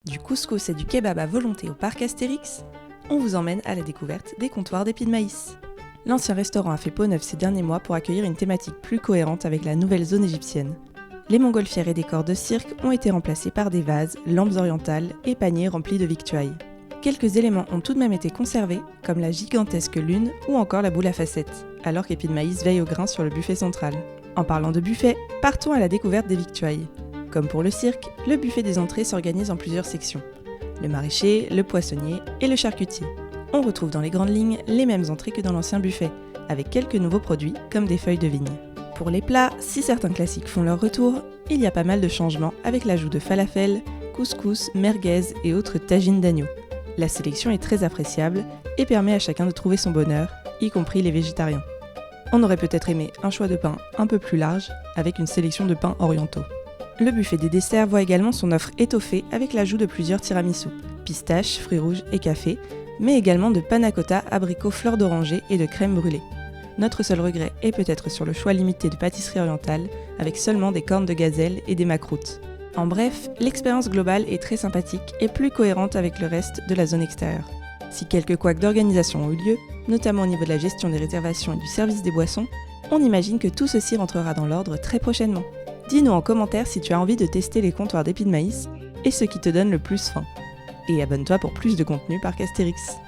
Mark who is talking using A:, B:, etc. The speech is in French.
A: Du couscous et du kebab à volonté au parc Astérix, on vous emmène à la découverte des comptoirs d'épis de maïs. L'ancien restaurant a fait peau neuve ces derniers mois pour accueillir une thématique plus cohérente avec la nouvelle zone égyptienne. Les montgolfières et décors de cirque ont été remplacés par des vases, lampes orientales et paniers remplis de victuailles. Quelques éléments ont tout de même été conservés, comme la gigantesque lune ou encore la boule à facettes, alors qu'Épis de Maïs veille au grain sur le buffet central. En parlant de buffet, partons à la découverte des victuailles. Comme pour le cirque, le buffet des entrées s'organise en plusieurs sections. Le maraîcher, le poissonnier et le charcutier. On retrouve dans les grandes lignes les mêmes entrées que dans l'ancien buffet, avec quelques nouveaux produits comme des feuilles de vigne. Pour les plats, si certains classiques font leur retour, il y a pas mal de changements avec l'ajout de falafel, couscous, merguez et autres tagines d'agneau. La sélection est très appréciable et permet à chacun de trouver son bonheur, y compris les végétariens. On aurait peut-être aimé un choix de pain un peu plus large, avec une sélection de pains orientaux. Le buffet des desserts voit également son offre étoffée avec l'ajout de plusieurs tiramisus, pistaches, fruits rouges et café, mais également de panna cotta, abricots, fleurs d'oranger et de crème brûlée. Notre seul regret est peut-être sur le choix limité de pâtisserie orientale, avec seulement des cornes de gazelle et des macroutes. En bref, l'expérience globale est très sympathique et plus cohérente avec le reste de la zone extérieure. Si quelques couacs d'organisation ont eu lieu, notamment au niveau de la gestion des réservations et du service des boissons, on imagine que tout ceci rentrera dans l'ordre très prochainement. Dis-nous en commentaire si tu as envie de tester les comptoirs d'épis de maïs et ce qui te donne le plus faim. Et abonne-toi pour plus de contenu par Astérix.